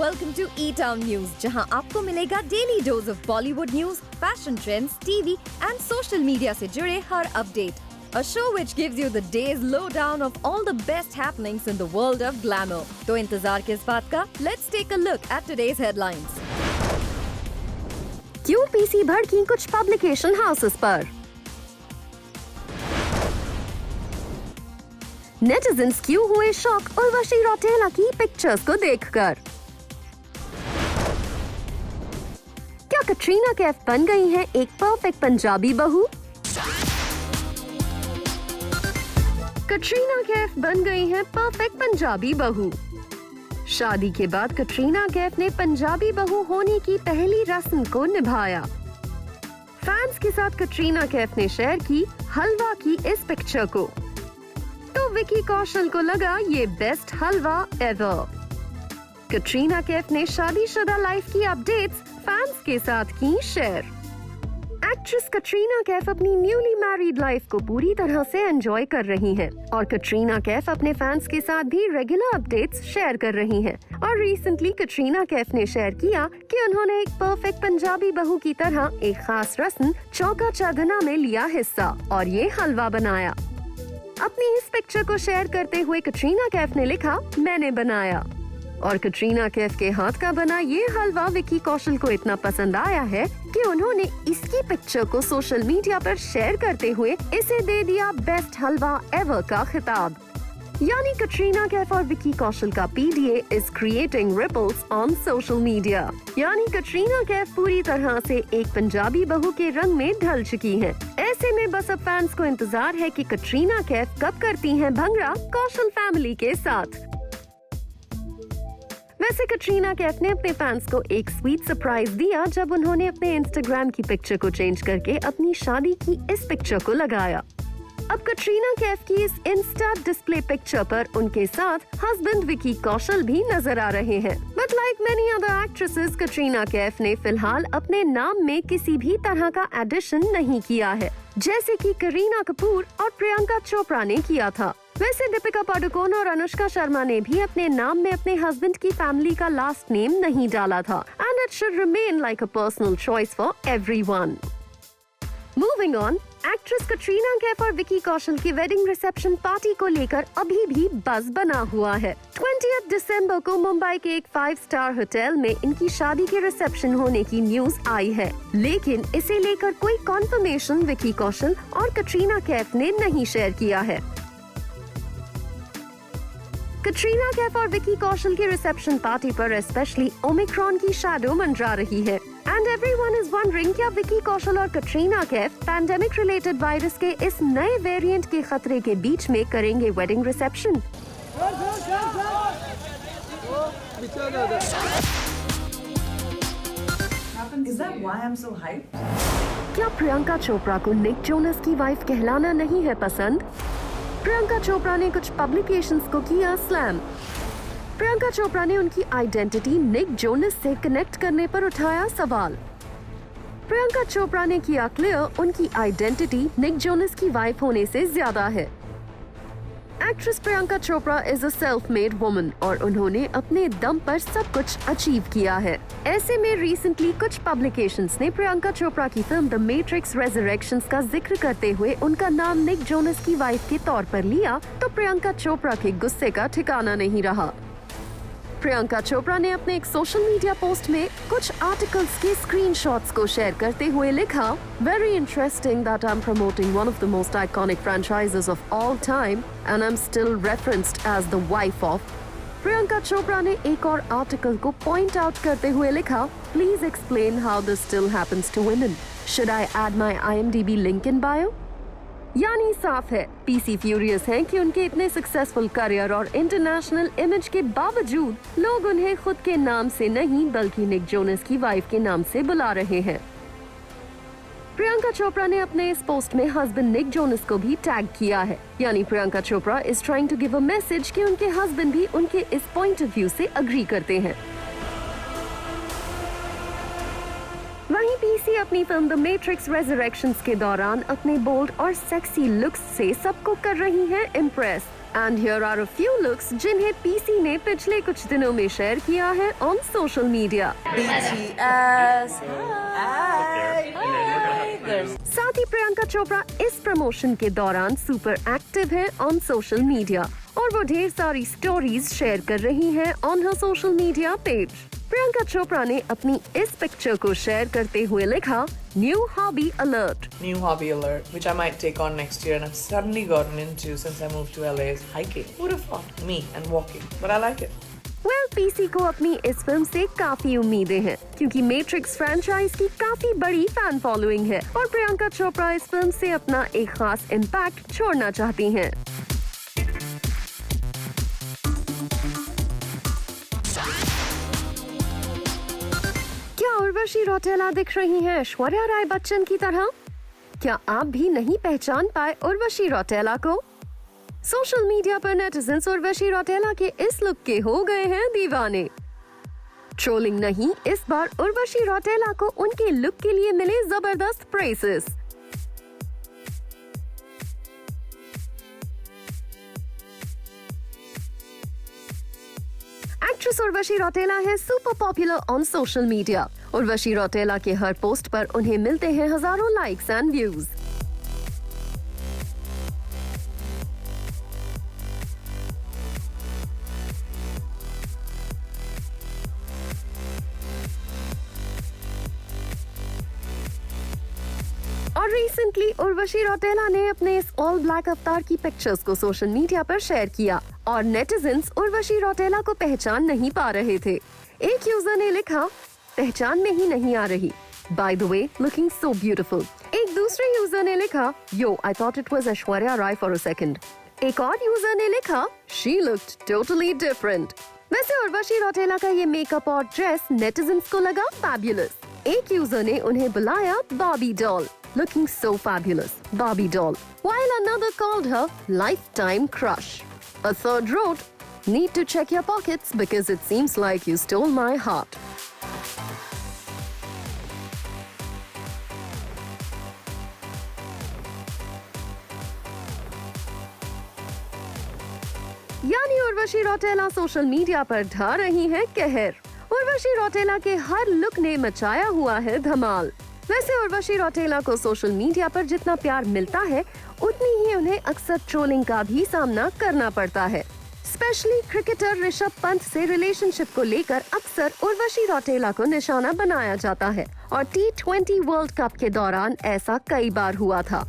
welcome to E-Town News, जहां आपको मिलेगा daily dose of Bollywood news, fashion trends, TV and social media से जुड़े हर update. A show which gives you the day's lowdown of all the best happenings in the world of glamour. तो इंतजार किस बात का? Let's take a look at today's headlines. क्यों PC भड़की कुछ पब्लिकेशन हाउसेस पर? नेटिजन्स क्यों हुए शॉक उर्वशी रौतेला की पिक्चर्स को देखकर? क्या कटरीना कैफ बन गई हैं एक परफेक्ट पंजाबी बहू? कटरीना कैफ बन गई हैं परफेक्ट पंजाबी बहू. शादी के बाद कटरीना कैफ ने पंजाबी बहू होने की पहली रस्म को निभाया. फैंस के साथ कटरीना कैफ ने शेयर की हलवा की इस पिक्चर को. तो विकी कौशल को लगा ये बेस्ट हलवा एवर. कटरीना कैफ ने शादीशुदा लाइफ की अपडेट्स फैंस के साथ की शेयर. एक्ट्रेस कटरीना कैफ अपनी न्यूली मैरिड लाइफ को पूरी तरह से एंजॉय कर रही हैं और कटरीना कैफ अपने फैंस के साथ भी रेगुलर अपडेट्स शेयर कर रही हैं. और रिसेंटली कटरीना कैफ ने शेयर किया कि उन्होंने एक परफेक्ट पंजाबी बहू की तरह एक खास रस्म चौका चांदना में लिया हिस्सा और ये हलवा बनाया. अपनी इस पिक्चर को शेयर करते हुए कटरीना कैफ ने लिखा, मैंने बनाया. और कटरीना कैफ के हाथ का बना ये हलवा विकी कौशल को इतना पसंद आया है कि उन्होंने इसकी पिक्चर को सोशल मीडिया पर शेयर करते हुए इसे दे दिया बेस्ट हलवा एवर का खिताब. यानी कटरीना कैफ और विकी कौशल का PDA is creating ripples on social media. यानी कटरीना कैफ पूरी तरह से एक पंजाबी बहू के रंग में ढल चुकी हैं. ऐसे में बस अब फैंस को इंतजार है कि कटरीना कैफ कब करती हैं भंगड़ा कौशल फैमिली के साथ. वैसे कटरीना कैफ ने अपने फैंस को एक स्वीट सरप्राइज दिया जब उन्होंने अपने इंस्टाग्राम की पिक्चर को चेंज करके अपनी शादी की इस पिक्चर को लगाया. अब कटरीना कैफ की इस इंस्टा डिस्प्ले पिक्चर पर उनके साथ हस्बैंड विकी कौशल भी नजर आ रहे हैं. But like many other actresses, Katrina Kaif ने फिलहाल अपने नाम में किसी भी तरह का एडिशन नहीं किया है, जैसे कि करीना कपूर और प्रियंका चोपड़ा ने किया था. वैसे दीपिका पादुकोण और अनुष्का शर्मा ने भी अपने नाम में अपने हस्बैंड की फैमिली का लास्ट नेम नहीं डाला था. And it should remain like a personal choice for everyone. Moving on, actress Katrina Kaif और विकी कौशल की वेडिंग रिसेप्शन पार्टी को लेकर अभी भी बज़ बना हुआ है. 20 दिसंबर को मुंबई के एक 5 स्टार होटल में इनकी शादी के रिसेप्शन होने की न्यूज आई है, लेकिन इसे लेकर कोई कॉन्फर्मेशन विकी कौशल और कटरीना कैफ ने नहीं शेयर किया है. कटरीना कैफ और विकी कौशल की रिसेप्शन पार्टी पर स्पेशली ओमिक्रॉन की शैडो मंडरा रही है. एंड एवरीवन इज वंडरिंग क्या विकी कौशल और Katrina Kaif pandemic related virus के इस नए वेरिएंट के खतरे के बीच में करेंगे wedding reception. Is that why I'm so hyped? क्या प्रियंका चोपड़ा को निक जोनस की वाइफ कहलाना नहीं है पसंद? प्रियंका चोपड़ा ने कुछ पब्लिकेशंस को किया स्लैम. प्रियंका चोपड़ा ने उनकी आइडेंटिटी निक जोनस से कनेक्ट करने पर उठाया सवाल. प्रियंका चोपड़ा ने किया क्लियर उनकी आइडेंटिटी निक जोनस की वाइफ होने से ज्यादा है. Actress Priyanka Chopra is a self made woman और उन्होंने अपने दम पर सब कुछ अचीव किया है. ऐसे में रिसेंटली कुछ पब्लिकेशंस ने प्रियंका चोपड़ा की फिल्म द मैट्रिक्स रेजरेक्शंस का जिक्र करते हुए उनका नाम निक जोनस की वाइफ के तौर पर लिया, तो प्रियंका चोपड़ा के गुस्से का ठिकाना नहीं रहा. प्रियंका चोपड़ा ने अपने एक सोशल मीडिया पोस्ट में कुछ आर्टिकल्स के स्क्रीनशॉट्स को शेयर करते हुए लिखा, very interesting that I am promoting one of the most iconic franchises of all time and I am still referenced as the wife of. Priyanka Chopra ने एक और आर्टिकल को पॉइंट आउट करते हुए लिखा, please explain how this still happens to women. Should I add my IMDb link in bio? यानी साफ है पीसी फ्यूरियस हैं कि उनके इतने सक्सेसफुल करियर और इंटरनेशनल इमेज के बावजूद लोग उन्हें खुद के नाम से नहीं बल्कि निक जोनस की वाइफ के नाम से बुला रहे हैं. प्रियंका चोपड़ा ने अपने इस पोस्ट में हस्बैंड निक जोनस को भी टैग किया है. यानी Priyanka Chopra is trying to give a message कि उनके हस्बैंड भी उनके इस पॉइंट ऑफ व्यू से अग्री करते हैं. वहीं पीसी अपनी फिल्म द मैट्रिक्स रेजरेक्शंस के दौरान अपने बोल्ड और सेक्सी लुक्स से सबको कर रही हैं impress. And here are a few looks जिन्हें पीसी ने पिछले कुछ दिनों में शेयर किया है on social media. BTS. साथ ही प्रियंका चोपड़ा इस प्रमोशन के दौरान सुपर एक्टिव है ऑन सोशल मीडिया और वो ढेर सारी स्टोरीज शेयर कर रही हैं on her social media page. Priyanka Chopra ने अपनी इस पिक्चर को शेयर करते हुए लिखा, new hobby alert. New hobby alert, which I might take on next year and I've suddenly gotten into since I moved to LA, is hiking. Who would have thought? Me and walking. But I like it. Well PC को अपनी इस film से काफी उम्मीदें हैं क्योंकि matrix franchise की काफी बड़ी फैन फॉलोइंग है और प्रियंका चोपड़ा इस फिल्म से अपना एक खास इम्पैक्ट छोड़ना चाहती हैं. क्या उर्वशी रौतेला दिख रही हैं ऐश्वर्या राय बच्चन की तरह? क्या आप भी नहीं पहचान पाए उर्वशी रौतेला को? सोशल मीडिया पर नेटिजन्स उर्वशी रौतेला के इस लुक के हो गए हैं दीवाने. ट्रोलिंग नहीं, इस बार उर्वशी रौतेला को उनके लुक के लिए मिले जबरदस्त प्रेजेस. एक्ट्रेस उर्वशी रौतेला है super popular on social media. Urvashi Rautela के हर पोस्ट पर उन्हें मिलते हैं हजारों लाइक्स एंड व्यूज. और रिसेंटली उर्वशी रौतेला ने अपने इस ऑल ब्लैक अवतार की पिक्चर्स को सोशल मीडिया पर शेयर किया और नेटिजन्स उर्वशी रौतेला को पहचान नहीं पा रहे थे. एक यूजर ने लिखा, पहचान में ही नहीं आ रही, by the way looking so beautiful. एक दूसरे यूजर ने लिखा, yo I thought it was Aishwarya Rai for a second. एक और यूजर ने लिखा, शी लुक्ड टोटली डिफरेंट. वैसे उर्वशी रौतेला का ये मेकअप और ड्रेस नेटिजन्स को लगा फैबुलस. एक यूजर ने उन्हें बुलाया Bobby doll, looking so fabulous, Barbie doll, while another called her lifetime crush. A third wrote, need to check your pockets because it seems like you stole my heart. यानी Urvashi Rautela social media पर ढा रही हैं कहर. उर्वशी रौतेला के हर लुक ने मचाया हुआ है धमाल. वैसे उर्वशी रौतेला को सोशल मीडिया पर जितना प्यार मिलता है उतनी ही उन्हें अक्सर ट्रोलिंग का भी सामना करना पड़ता है. स्पेशली क्रिकेटर ऋषभ पंत से रिलेशनशिप को लेकर अक्सर उर्वशी रौतेला को निशाना बनाया जाता है और T20 वर्ल्ड कप के दौरान ऐसा कई बार हुआ था.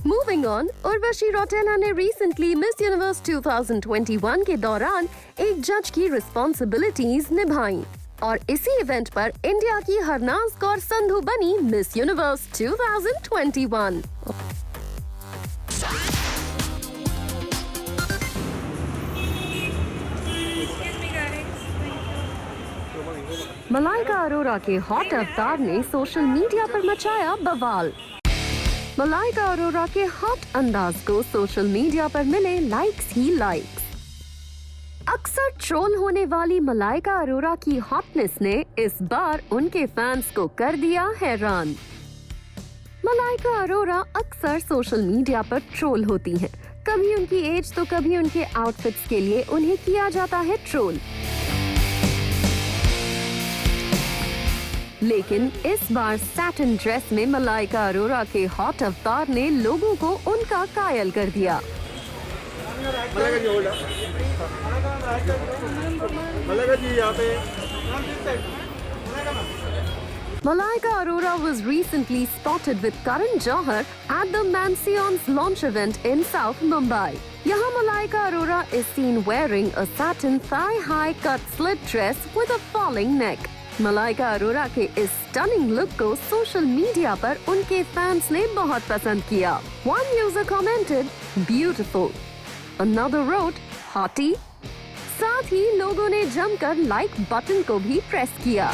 मूविंग ऑन, उर्वशी रौतेला ने रिसेंटली मिस यूनिवर्स 2021 के दौरान एक जज की रिस्पॉन्सिबिलिटीज निभाई और इसी इवेंट पर इंडिया की हरनाज कौर संधू बनी मिस यूनिवर्स 2021. मलाइका अरोरा के हॉट अवतार ने सोशल मीडिया पर मचाया बवाल. मलाइका अरोरा के हॉट अंदाज को सोशल मीडिया पर मिले लाइक्स ही लाइक्स. अक्सर ट्रोल होने वाली मलाइका अरोरा की हॉटनेस ने इस बार उनके फैंस को कर दिया हैरान. मलाइका अरोरा अक्सर सोशल मीडिया पर ट्रोल होती हैं. कभी उनकी एज तो कभी उनके आउटफिट्स के लिए उन्हें किया जाता है ट्रोल. लेकिन इस बार सैटिन ड्रेस में मलाइका अरोरा के हॉट अवतार ने लोगों को उनका कायल कर दिया. Malaika Arora was recently spotted with Karan Johar at the Mansion's launch event in South Mumbai. यहाँ Malaika Arora is seen wearing a satin thigh-high cut slit dress with a falling neck. Malaika Arora के इस stunning look को social media पर उनके fans ने बहुत पसंद किया. One user commented, "Beautiful." Another wrote, "Hottie." साथ ही लोगों ने जमकर लाइक बटन को भी प्रेस किया.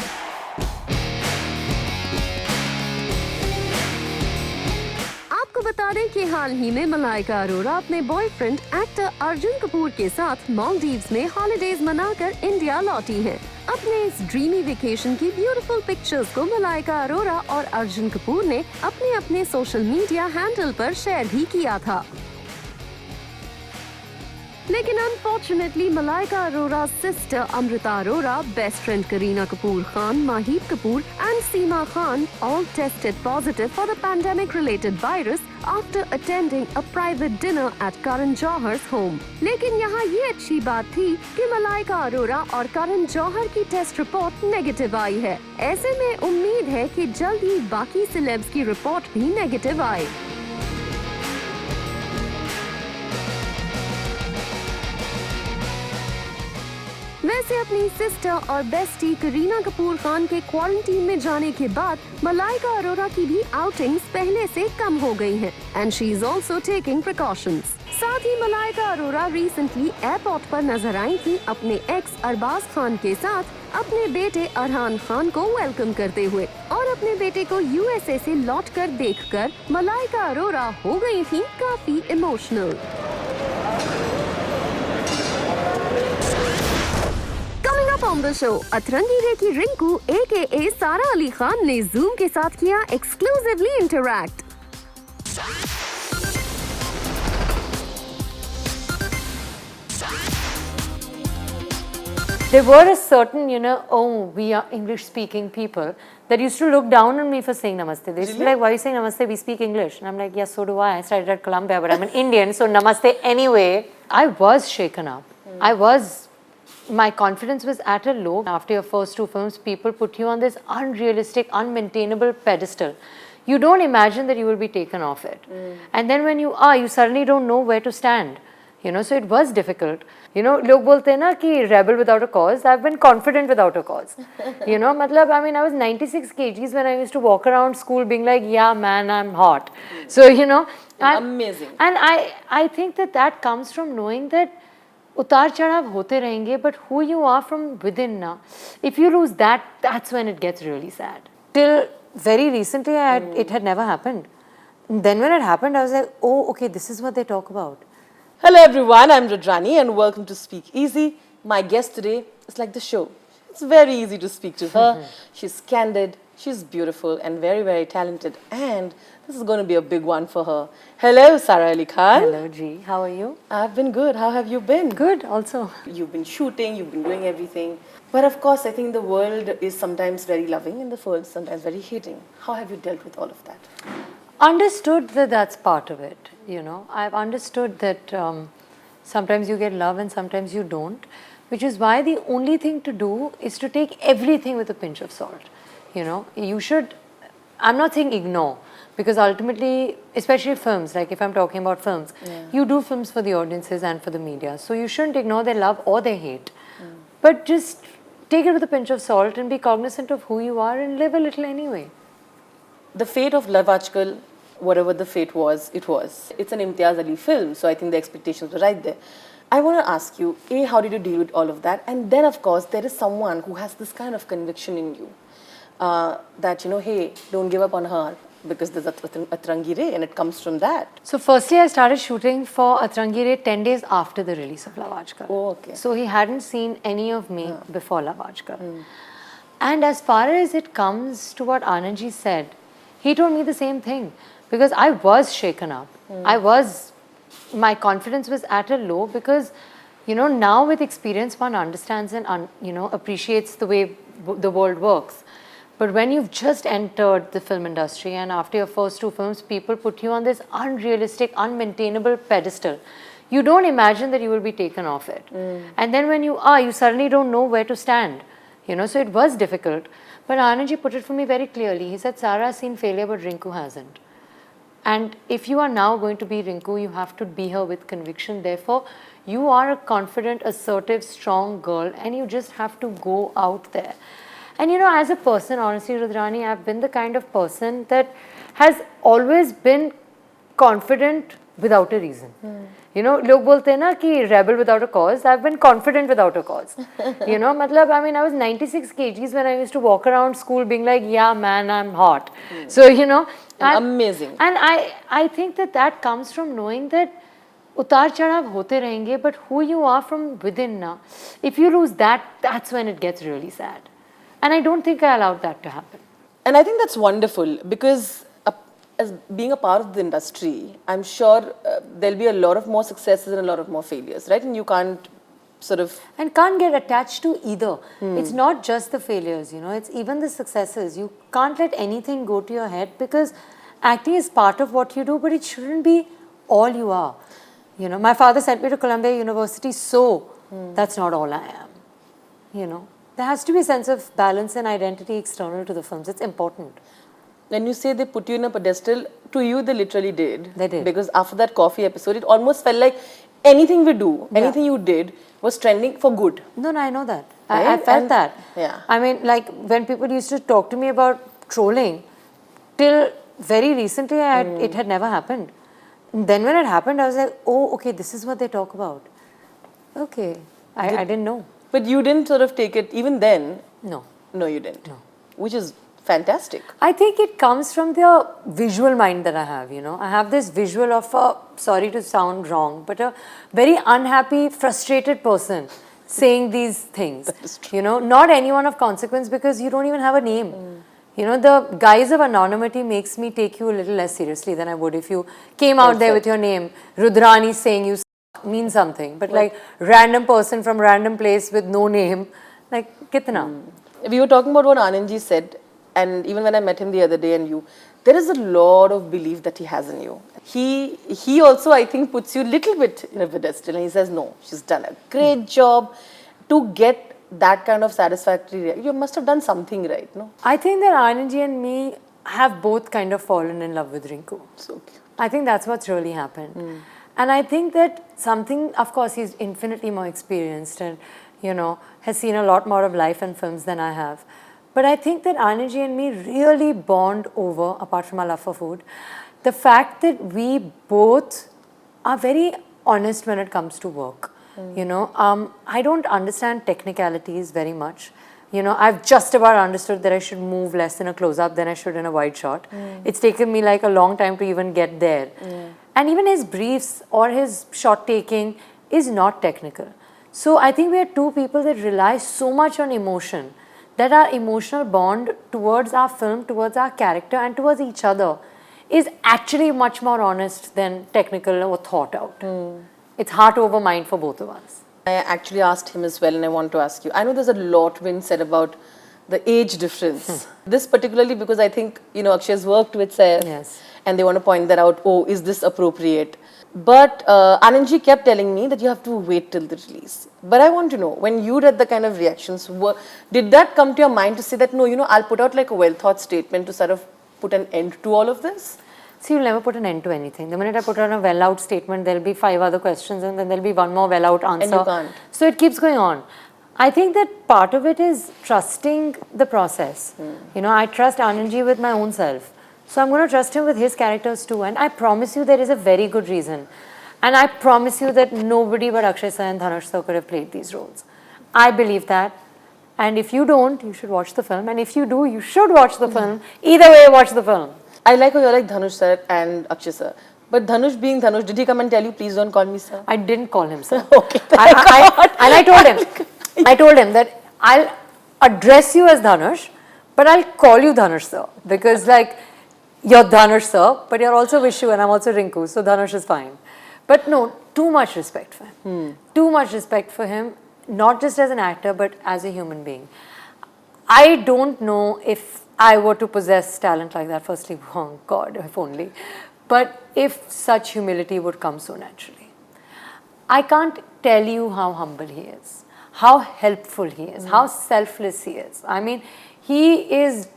आपको बता दें कि हाल ही में मलाइका अरोरा अपने बॉयफ्रेंड एक्टर अर्जुन कपूर के साथ मालदीव्स में हॉलिडेज मनाकर इंडिया लौटी हैं। अपने इस ड्रीमी वेकेशन की ब्यूटीफुल पिक्चर्स को मलाइका अरोरा और अर्जुन कपूर ने अपने अपने सोशल मीडिया हैंडल पर शेयर भी किया था। लेकिन unfortunately Malaika Arora sister Amrita Arora, best friend Kareena Kapoor Khan, Mahib Kapoor and Seema Khan all tested positive for the pandemic-related virus after attending a private dinner at Karan Johar's home. लेकिन यहाँ ये अच्छी बात थी कि मलाइका अरोरा और करण जौहर की टेस्ट रिपोर्ट नेगेटिव आई है। ऐसे में उम्मीद है कि जल्द ही बाकी सेलेब्स की रिपोर्ट भी नेगेटिव आए। वैसे अपनी सिस्टर और बेस्टी करीना कपूर खान के क्वारंटीन में जाने के बाद मलाइका अरोरा की भी आउटिंग्स पहले से कम हो गई हैं and she is also taking precautions. साथ ही मलाइका अरोरा रिसेंटली एयरपोर्ट पर नजर आई थी अपने एक्स अरबाज खान के साथ अपने बेटे अरहान खान को वेलकम करते हुए, और अपने बेटे को यूएसए से लौटकर देखकर मलाइका अरोरा हो गई थी काफी इमोशनल। On the show, अतरंगी रे की रिंकू AKA सारा अली खान ने जूम के साथ किया exclusively interact. There were a certain, we are English-speaking people that used to look down on me for saying namaste. They used to be like, why are you saying namaste? We speak English. And I'm like, yes, so do I. I studied at Columbia, but I'm an Indian, so namaste anyway. I was shaken up. My confidence was at a low. After your first two films, people put you on this unrealistic, unmaintainable pedestal. You don't imagine that you will be taken off it. And then when you are, you suddenly don't know where to stand. So it was difficult. लोग बोलते हैं ना कि rebel without a cause. I've been confident without a cause. मतलब, I was 96 kgs when I used to walk around school being like, yeah, man, I'm hot. So, amazing. And I think that comes from knowing that उतार चढ़ाव होते रहेंगे, but who you are from within now, if you lose that, that's when it gets really sad. Till very recently, it had never happened. And then when it happened, I was like, oh, okay, this is what they talk about. Hello everyone, I'm Rudrani and welcome to Speak Easy. My guest today is like the show. It's very easy to speak to her. She's candid, she's beautiful and very, very talented, and this is going to be a big one for her. Hello, Sara Ali Khan. Hello, G. How are you? I've been good. How have you been? Good, also. You've been shooting, you've been doing everything. But of course, I think the world is sometimes very loving and the world is sometimes very hating. How have you dealt with all of that? Understood that that's part of it. I've understood that sometimes you get love and sometimes you don't, which is why the only thing to do is to take everything with a pinch of salt. You should, I'm not saying ignore, because ultimately, especially films, like if I'm talking about films, you do films for the audiences and for the media. So you shouldn't ignore their love or their hate. But just take it with a pinch of salt and be cognizant of who you are and live a little anyway. The fate of Love Aajkal, whatever the fate was, it was. It's an Imtiaz Ali film, so I think the expectations were right there. I want to ask you, A, how did you deal with all of that? And then, of course, there is someone who has this kind of conviction in you that, hey, don't give up on her, because there's Atrangi Re and it comes from that. So firstly, I started shooting for Atrangi Re 10 days after the release of Love Aajkal. Oh, okay. So he hadn't seen any of me before Love Aajkal. And as far as it comes to what Anandji said, he told me the same thing, because I was shaken up. My confidence was at a low because, now with experience, one understands and, appreciates the way the world works. But when you've just entered the film industry and after your first two films, people put you on this unrealistic, unmaintainable pedestal, you don't imagine that you will be taken off it. And then when you are, you suddenly don't know where to stand. So it was difficult. But Anandji put it for me very clearly. He said, Sara has seen failure, but Rinku hasn't. And if you are now going to be Rinku, you have to be her with conviction. Therefore, you are a confident, assertive, strong girl, and you just have to go out there. And as a person, honestly, Rudrani, I've been the kind of person that has always been confident without a reason. लोग बोलते हैं ना कि rebel without a cause. I've been confident without a cause. मतलब, I was 96 kgs when I used to walk around school being like, yeah, man, I'm hot. So, Amazing. And I think that comes from knowing that उतार चढ़ाव होते रहेंगे, but who you are from within now, if you lose that, that's when it gets really sad. And I don't think I allowed that to happen. And I think that's wonderful because as being a part of the industry, I'm sure there'll be a lot of more successes and a lot of more failures, right? And you can't sort of... And can't get attached to either. It's not just the failures, you know, it's even the successes. You can't let anything go to your head because acting is part of what you do, but it shouldn't be all you are. You know, my father sent me to Columbia University, so that's not all I am. You know, there has to be a sense of balance and identity external to the films. It's important. When you say they put you in a pedestal, to you they literally did. They did. Because after that coffee episode, it almost felt like anything we do, anything you did was trending for good. No, I know that. Right? I felt that. Yeah. I mean, like when people used to talk to me about trolling, till very recently, it had never happened. And then when it happened, I was like, oh, okay, this is what they talk about. Okay, I didn't know. But you didn't sort of take it, even then. No. No, you didn't. No. Which is fantastic. I think it comes from the visual mind that I have, you know. I have this visual of a, sorry to sound wrong, but a very unhappy, frustrated person saying these things. That is true. You know, not anyone of consequence because you don't even have a name. You know, the guise of anonymity makes me take you a little less seriously than I would if you came out there with your name. Rudrani saying you means something, but like random person from random place with no name, like kitna? We were talking about what Anandji said, and even when I met him the other day and you, there is a lot of belief that he has in you. He also, I think, puts you a little bit in a pedestal and he says, no, she's done a great job. To get that kind of satisfactory, you must have done something right, no? I think that Anandji and me have both kind of fallen in love with Rinku. So cute. I think that's what's really happened. And I think that something, of course, he's infinitely more experienced and, you know, has seen a lot more of life and films than I have. But I think that Anandji and me really bond over, apart from our love for food, the fact that we both are very honest when it comes to work. You know, I don't understand technicalities very much. You know, I've just about understood that I should move less in a close-up than I should in a wide shot. It's taken me like a long time to even get there. And even his briefs or his shot taking is not technical. So I think we are two people that rely so much on emotion that our emotional bond towards our film, towards our character and towards each other is actually much more honest than technical or thought out. It's heart over mind for both of us. I actually asked him as well, and I want to ask you. I know there's a lot been said about the age difference. This particularly because I think, you know, Akshay's worked with Saif, Yes. and they want to point that out, oh, is this appropriate? But Anandji kept telling me that you have to wait till the release. But I want to know, when you read the kind of reactions, did that come to your mind to say that, no, you know, I'll put out like a well-thought statement to sort of put an end to all of this? See, you'll never put an end to anything. The minute I put on a well-out statement, there'll be 5 other questions and then there'll be one more well-out answer. And you can't. So it keeps going on. I think that part of it is trusting the process. You know, I trust Anandji with my own self. So I'm going to trust him with his characters too. And I promise you there is a very good reason. And I promise you that nobody but Akshay Sir and Dhanush Sir could have played these roles. I believe that. And if you don't, you should watch the film. And if you do, you should watch the film. Either way, watch the film. I like how you're like Dhanush sir and Akshay sir. But Dhanush being Dhanush, did he come and tell you, please don't call me sir? I didn't call him sir. Okay, And I told him that I'll address you as Dhanush, but I'll call you Dhanush sir. Because like, you're Dhanush sir, but you're also Vishu and I'm also Rinku, so Dhanush is fine. But no, too much respect for him. Too much respect for him, not just as an actor, but as a human being. I don't know if I were to possess talent like that, firstly, oh God, if only. But if such humility would come so naturally. I can't tell you how humble he is, how helpful he is, how selfless he is. I mean, he is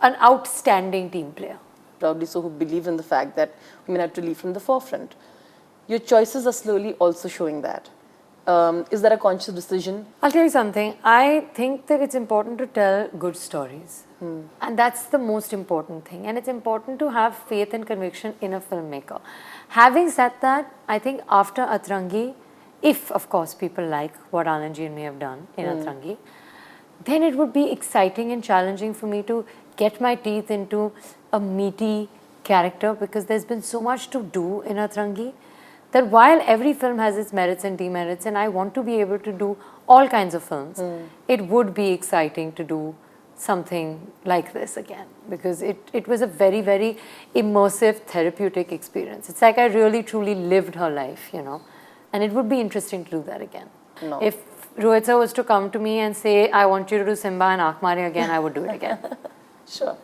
an outstanding team player. Probably so, who believe in the fact that women have to lead from the forefront. Your choices are slowly also showing that. Is that a conscious decision? I'll tell you something. I think that it's important to tell good stories. And that's the most important thing. And it's important to have faith and conviction in a filmmaker. Having said that, I think after Atrangi, if of course people like what Anandji and me have done in Atrangi, then it would be exciting and challenging for me to get my teeth into a meaty character, because there's been so much to do in Atrangi that while every film has its merits and demerits, and I want to be able to do all kinds of films, it would be exciting to do something like this again, because it was a very, very immersive, therapeutic experience. It's like I really, truly lived her life, you know, and it would be interesting to do that again. No. If Rohit sir was to come to me and say, I want you to do Simba and Aankh Mare again, I would do it again. Sure.